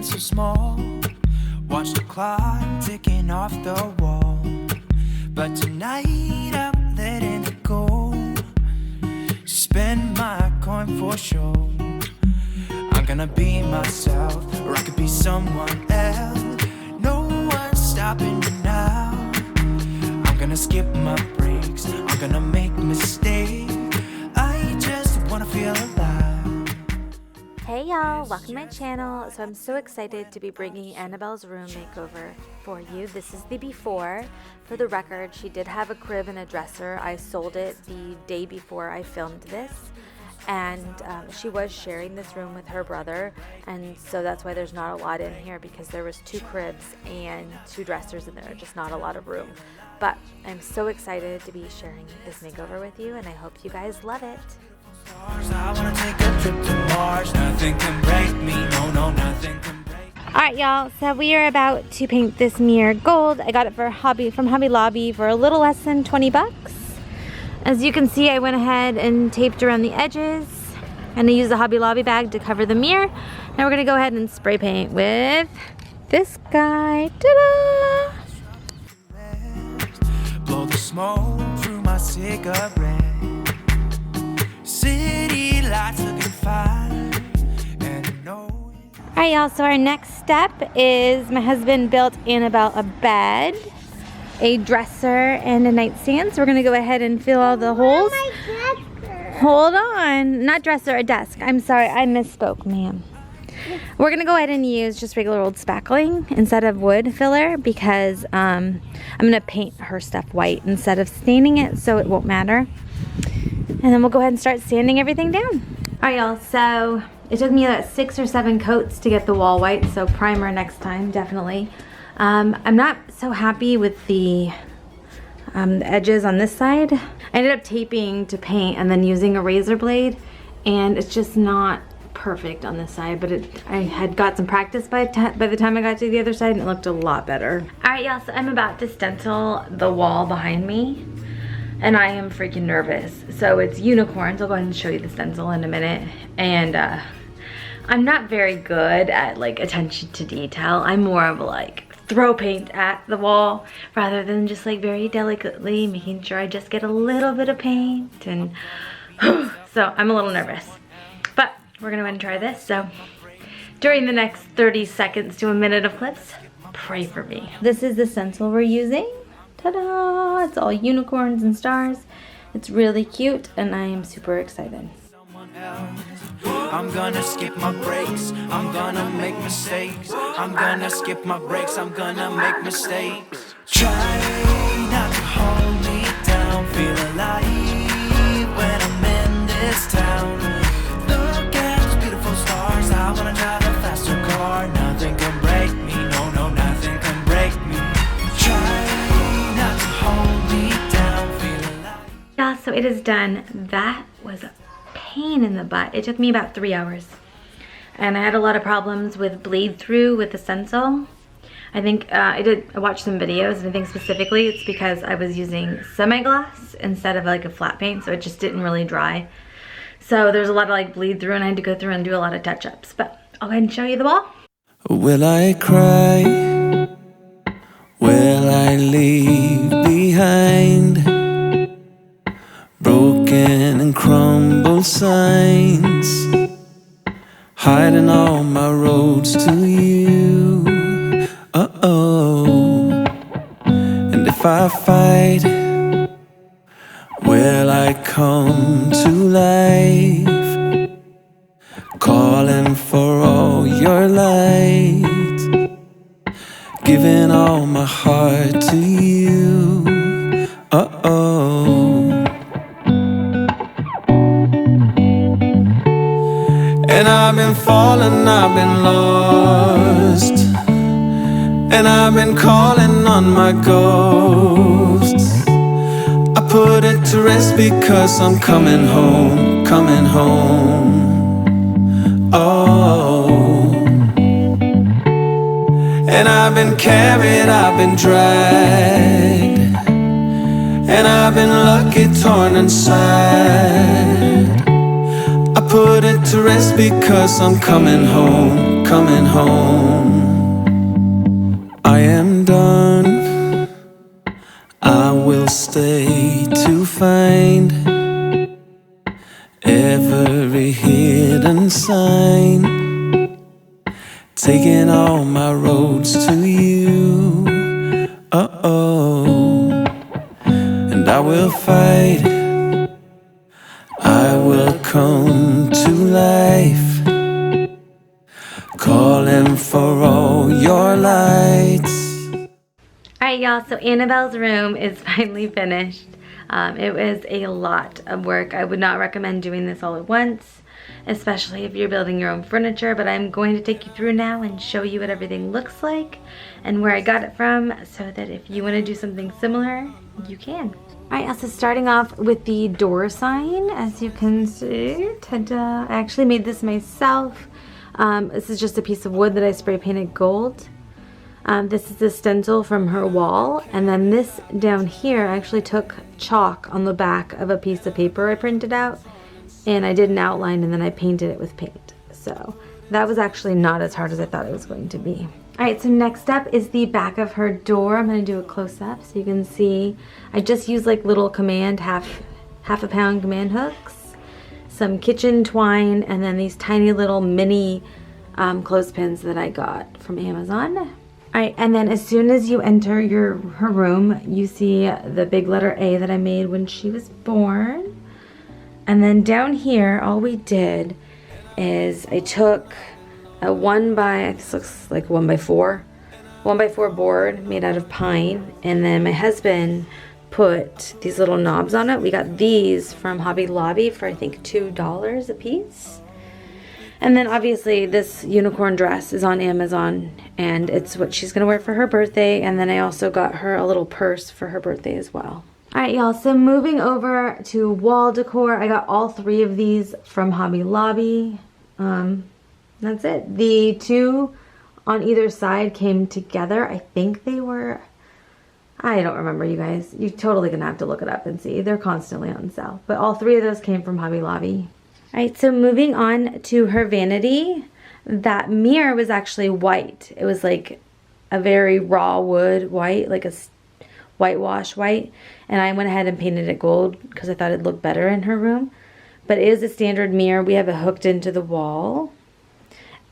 so small. Watch the clock ticking off the wall. But tonight I'm letting it go. Spend my coin for sure. I'm gonna be myself, or I could be someone else. No one's stopping me now. I'm gonna skip my breaks, I'm gonna make mistakes. I just wanna feel alive. Hey y'all, welcome to my channel. So I'm so excited to be bringing Annabelle's room makeover for you. This is the before. For the record, she did have a crib and a dresser. I sold it the day before I filmed this. And she was sharing this room with her brother, and so that's why there's not a lot in here, because there was 2 cribs and 2 dressers in there, just not a lot of room. But I'm so excited to be sharing this makeover with you, and I hope you guys love it. Alright y'all, so we are about to paint this mirror gold. I got it from Hobby Lobby for a little less than 20 bucks. As you can see, I went ahead and taped around the edges, and I used a Hobby Lobby bag to cover the mirror. Now we're gonna go ahead and spray paint with this guy. Ta-da! Blow the smoke through my cigarette. City lights looking fine. Alright y'all, so our next step is my husband built Annabelle a bed, a dresser, and a nightstand. So we're gonna go ahead and fill all the holes. Hold on, not dresser, a desk. I'm sorry, I misspoke, ma'am. We're gonna go ahead and use just regular old spackling instead of wood filler, because I'm gonna paint her stuff white instead of staining it, so it won't matter. And then we'll go ahead and start sanding everything down. All right, y'all, so it took me about 6 or 7 coats to get the wall white, so primer next time, definitely. I'm not so happy with the edges on this side. I ended up taping to paint and then using a razor blade, and it's just not perfect on this side, but I had got some practice by the time I got to the other side, and it looked a lot better. All right, y'all, so I'm about to stencil the wall behind me, and I am freaking nervous. So it's unicorns. I'll go ahead and show you the stencil in a minute. And I'm not very good at like attention to detail. I'm more of like throw paint at the wall rather than just like very delicately making sure I just get a little bit of paint. And so I'm a little nervous, but we're gonna go ahead and try this. So during the next 30 seconds to a minute of clips, pray for me. This is the stencil we're using. Ta-da! It's all unicorns and stars. It's really cute, and I am super excited. I'm gonna skip my breaks, I'm gonna make mistakes. I'm gonna skip my breaks, I'm gonna make mistakes. Try not to hold me down, feel alive when I'm in this town. Look at those beautiful stars, I wanna drive a faster car. Nothing can break me, no, nothing can break me. Try not to hold me down, feel alive. Yeah, so it is done. That was a pain in the butt. It took me about 3 hours. And I had a lot of problems with bleed through with the stencil. I think I watched some videos, and I think specifically it's because I was using semi-gloss instead of like a flat paint, so it just didn't really dry. So there's a lot of like bleed through, and I had to go through and do a lot of touch-ups. But I'll go ahead and show you the wall. Will I cry? Will I leave behind broken and crumbled signs, hiding all my roads to you? And if I fight, will I come to life, calling for all your light, giving all my heart to you? And I've been falling, I've been lost, and I've been calling on my ghosts. I put it to rest because I'm coming home, coming home. Oh, and I've been carried, I've been dragged, and I've been lucky torn inside. I put it to rest because I'm coming home, coming home. I am done. I will stay to find every hidden sign, taking all my roads to you. And I will fight. I will come to life, calling for all your lights. Alright, y'all, so Annabelle's room is finally finished. It was a lot of work. I would not recommend doing this all at once, especially if you're building your own furniture, but I'm going to take you through now and show you what everything looks like and where I got it from, so that if you want to do something similar, you can. Alright, also starting off with the door sign, as you can see. Ta-da! I actually made this myself. This is just a piece of wood that I spray painted gold. This is the stencil from her wall, and then this down here I actually took chalk on the back of a piece of paper I printed out, and I did an outline and then I painted it with paint. So that was actually not as hard as I thought it was going to be. Alright, so next up is the back of her door. I'm going to do a close-up so you can see. I just used like little command, half a pound command hooks, some kitchen twine, and then these tiny little mini clothespins that I got from Amazon. Alright, and then as soon as you enter her room, you see the big letter A that I made when she was born. And then down here, all we did is I took a this looks like 1x4 board made out of pine, and then my husband put these little knobs on it. We got these from Hobby Lobby for I think $2 a piece. And then obviously this unicorn dress is on Amazon, and it's what she's gonna wear for her birthday. And then I also got her a little purse for her birthday as well. Alright, y'all, so moving over to wall decor, I got all 3 of these from Hobby Lobby. That's it. The 2 on either side came together. I think they were, I don't remember, you guys. You're totally gonna have to look it up and see. They're constantly on sale. But all 3 of those came from Hobby Lobby. Alright, so moving on to her vanity, that mirror was actually white. It was like a very raw wood white, like a whitewash white, and I went ahead and painted it gold because I thought it'd look better in her room. But it is a standard mirror. We have it hooked into the wall.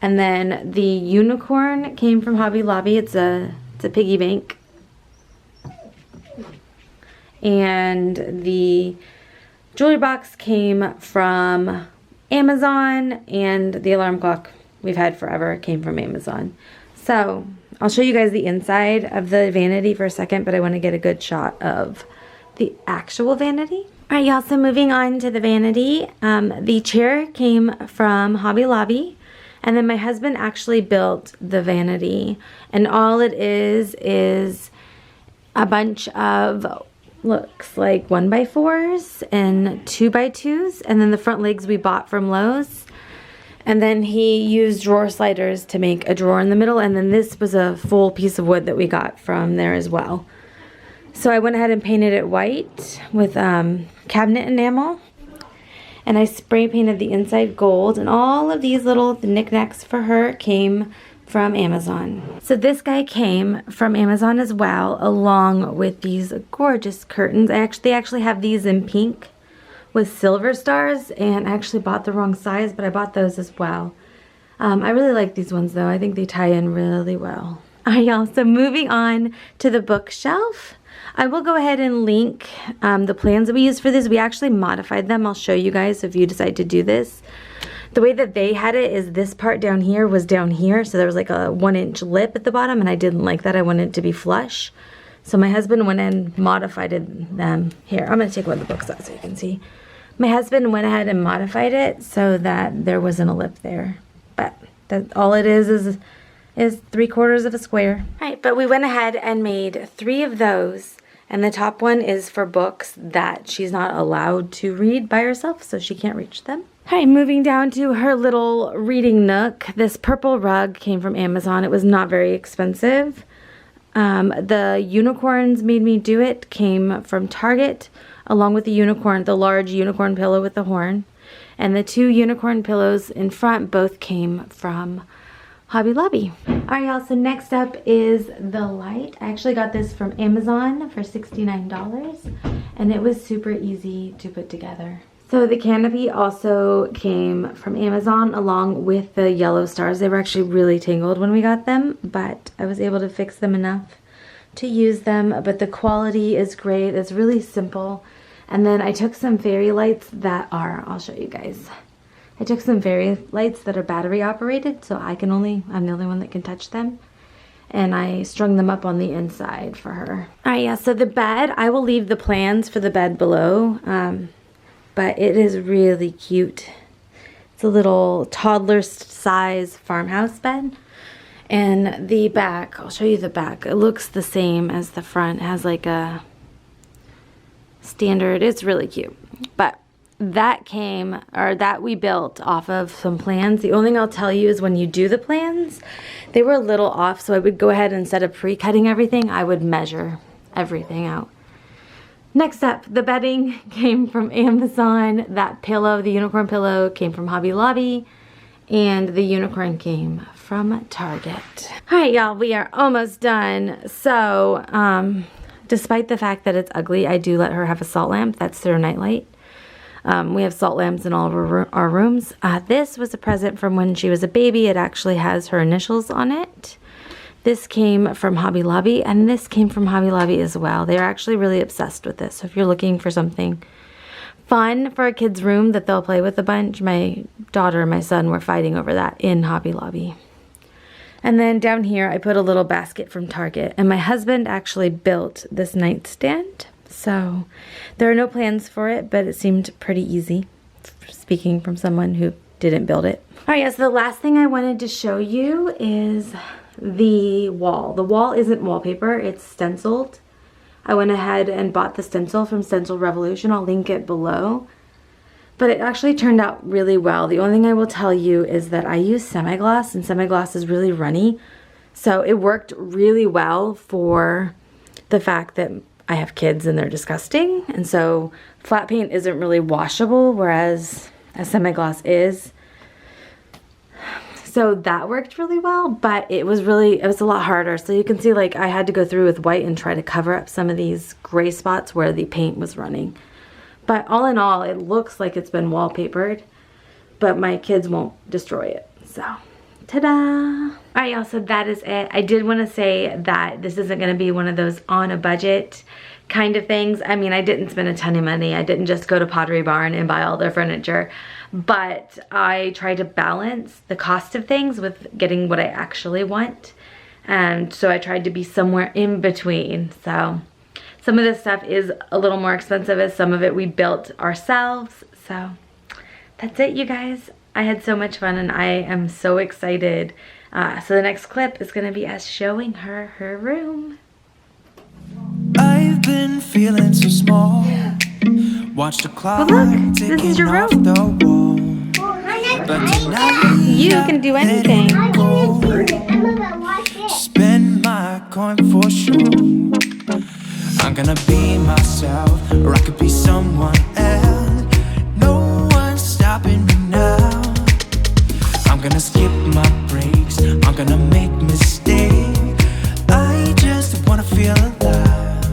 And then the unicorn came from Hobby Lobby. It's a piggy bank. And the jewelry box came from Amazon, and the alarm clock we've had forever came from Amazon. So I'll show you guys the inside of the vanity for a second, but I want to get a good shot of the actual vanity. Alright, y'all, so moving on to the vanity. The chair came from Hobby Lobby, and then my husband actually built the vanity, and all it is a bunch of, looks like 1x4s and 2x2s, and then the front legs we bought from Lowe's. And then he used drawer sliders to make a drawer in the middle, and then this was a full piece of wood that we got from there as well. So I went ahead and painted it white with cabinet enamel, and I spray painted the inside gold, and all of these little knickknacks for her came from Amazon. So this guy came from Amazon as well, along with these gorgeous curtains. They actually have these in pink with silver stars, and I actually bought the wrong size, but I bought those as well. I really like these ones though. I think they tie in really well. Alright, y'all, so moving on to the bookshelf. I will go ahead and link the plans that we used for this. We actually modified them. I'll show you guys if you decide to do this. The way that they had it is this part down here was down here, so there was like a 1-inch lip at the bottom, and I didn't like that. I wanted it to be flush. So my husband went and modified them. Here, I'm going to take one of the books out so you can see. My husband went ahead and modified it so that there wasn't a lip there. But all it is 3/4 of a square. Alright, but we went ahead and made 3 of those. And the top one is for books that she's not allowed to read by herself, so she can't reach them. Alright, moving down to her little reading nook. This purple rug came from Amazon. It was not very expensive. The unicorns made me do it came from Target, along with the large unicorn pillow with the horn. And the 2 unicorn pillows in front both came from Hobby Lobby. All right, y'all, so next up is the light. I actually got this from Amazon for $69, and it was super easy to put together. So the canopy also came from Amazon along with the yellow stars. They were actually really tangled when we got them, but I was able to fix them enough to use them. But the quality is great. It's really simple. And then I took some fairy lights that are, I'll show you guys. I took some fairy lights that are battery operated, so I'm the only one that can touch them. And I strung them up on the inside for her. All right, yeah, so the bed, I will leave the plans for the bed below. But it is really cute. It's a little toddler size farmhouse bed. And the back, I'll show you the back. It looks the same as the front. It has like a standard, it's really cute. But that we built off of some plans. The only thing I'll tell you is when you do the plans, they were a little off. So I would go ahead, instead of pre-cutting everything, I would measure everything out. Next up, the bedding came from Amazon. That pillow, the unicorn pillow, came from Hobby Lobby. And the unicorn came from Target. All right, y'all, we are almost done. So, despite the fact that it's ugly, I do let her have a salt lamp. That's their nightlight. We have salt lamps in all of our rooms. This was a present from when she was a baby. It actually has her initials on it. This came from Hobby Lobby, and this came from Hobby Lobby as well. They're actually really obsessed with this. So if you're looking for something fun for a kid's room that they'll play with a bunch, my daughter and my son were fighting over that in Hobby Lobby. And then down here, I put a little basket from Target, and my husband actually built this nightstand. So there are no plans for it, but it seemed pretty easy, speaking from someone who didn't build it. All right, so the last thing I wanted to show you is the wall. The wall isn't wallpaper, it's stenciled. I went ahead and bought the stencil from Stencil Revolution. I'll link it below. But it actually turned out really well. The only thing I will tell you is that I use semi-gloss, and semi-gloss is really runny. So it worked really well for the fact that I have kids and they're disgusting. And so flat paint isn't really washable, whereas a semi-gloss is. So that worked really well, but it was a lot harder. So you can see, like, I had to go through with white and try to cover up some of these gray spots where the paint was running. But all in all, it looks like it's been wallpapered, but my kids won't destroy it. So, ta-da! All right, y'all, so that is it. I did want to say that this isn't going to be one of those on a budget kind of things. I mean, I didn't spend a ton of money. I didn't just go to Pottery Barn and buy all their furniture. But I try to balance the cost of things with getting what I actually want. And so I tried to be somewhere in between. So some of this stuff is a little more expensive, as some of it we built ourselves. So that's it, you guys. I had so much fun and I am so excited. So the next clip is going to be us showing her her room. I've been feeling so small. Watch the clock. But look, this is your room. But tonight, you can do anything. Spend my coin for sure. I'm gonna be myself, or I could be someone else. No one's stopping me now. I'm gonna skip my breaks. I'm gonna make mistakes. I just wanna feel alive.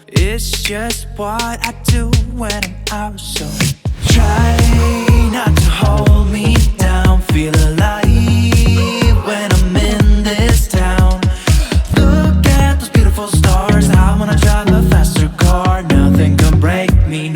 It's just what I do when I'm out, so try